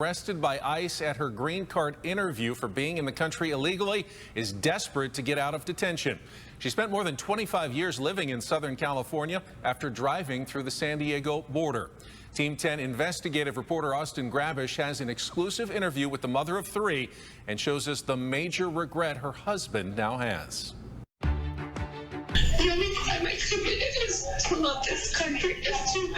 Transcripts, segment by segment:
Arrested by ICE at her green card interview for being in the country illegally, is desperate to get out of detention. She spent more than 25 years living in Southern California after driving through the San Diego border. Team 10 investigative reporter Austin Grabish has an exclusive interview with the mother of three and shows us the major regret her husband now has. The only time I committed is to love this country, is to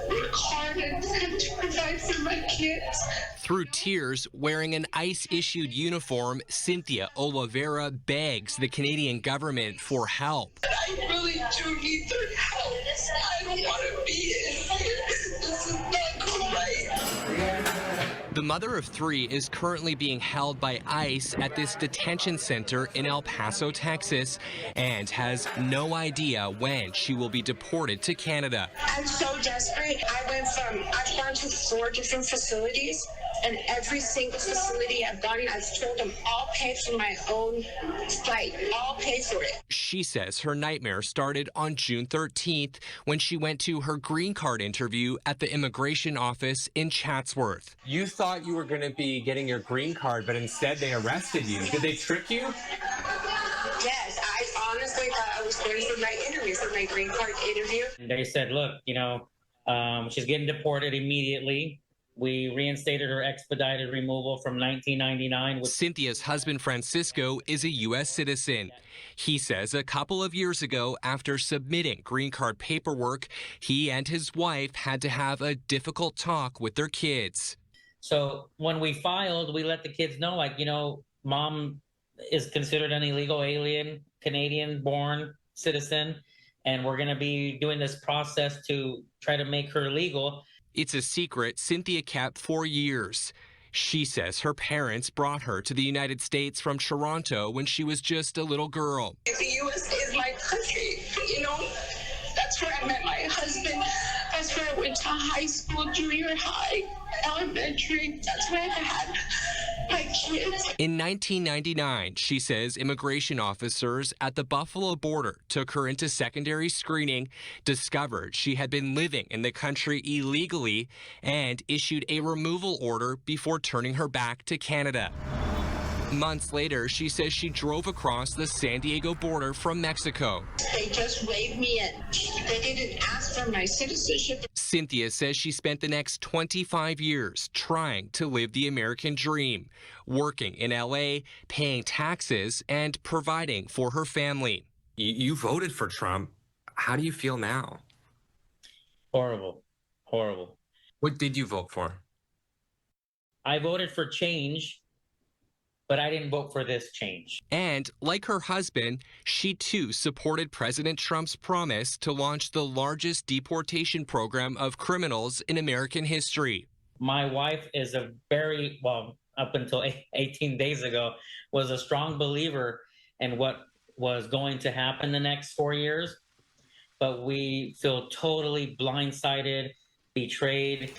work hard and to provide for my kids. Through tears, wearing an ICE-issued uniform, Cynthia Olivera begs the Canadian government for help. I really do need their help. I don't want to be in here. This is not right. The mother of three is currently being held by ICE at this detention center in El Paso, Texas, and has no idea when she will be deported to Canada. I'm so desperate. I've gone to 4 different facilities, and every single facility I've gone in, I've told them I'll pay for my own flight. I'll pay for it. She says her nightmare started on June 13th when she went to her green card interview at the immigration office in Chatsworth. You thought you were going to be getting your green card, but instead they arrested you. Did they trick you? Yes, I honestly thought I was going for my interview, for my green card interview. They said, look, she's getting deported immediately. We reinstated her expedited removal from 1999. Cynthia's husband, Francisco, is a U.S. citizen. He says a couple of years ago, after submitting green card paperwork, he and his wife had to have a difficult talk with their kids. So when we filed, we let the kids know, mom is considered an illegal alien, Canadian-born citizen, and we're going to be doing this process to try to make her legal. It's a secret Cynthia kept for years. She says her parents brought her to the United States from Toronto when she was just a little girl. The U.S. is my country, That's where I met my husband. That's where I went to high school, junior high, elementary. That's where I had my kids. In 1999, she says immigration officers at the Buffalo border took her into secondary screening, discovered she had been living in the country illegally, and issued a removal order before turning her back to Canada. Months later, she says she drove across the San Diego border from Mexico. They just waved me in. They didn't ask for my citizenship. Cynthia says she spent the next 25 years trying to live the American dream, working in L.A., paying taxes, and providing for her family. You voted for Trump. How do you feel now? Horrible. Horrible. What did you vote for? I voted for change, but I didn't vote for this change. And like her husband, she too supported President Trump's promise to launch the largest deportation program of criminals in American history. My wife is up until 18 days ago, was a strong believer in what was going to happen the next 4 years. But we feel totally blindsided, betrayed.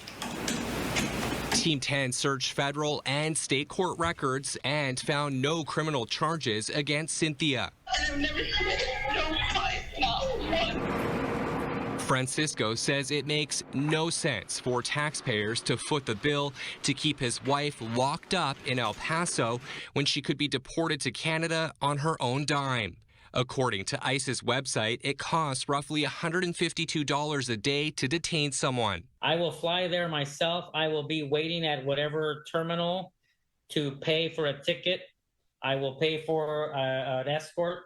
Team 10 searched federal and state court records and found no criminal charges against Cynthia. I've never committed no crime, not one. Francisco says it makes no sense for taxpayers to foot the bill to keep his wife locked up in El Paso when she could be deported to Canada on her own dime. According to ICE's website, it costs roughly $152 a day to detain someone. I will fly there myself. I will be waiting at whatever terminal to pay for a ticket. I will pay for an escort.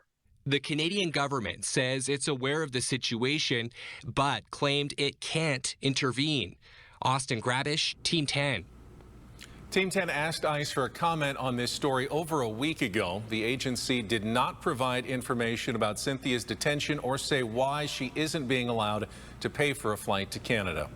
The Canadian government says it's aware of the situation, but claimed it can't intervene. Austin Grabish, Team 10. Team 10 asked ICE for a comment on this story over a week ago. The agency did not provide information about Cynthia's detention or say why she isn't being allowed to pay for a flight to Canada.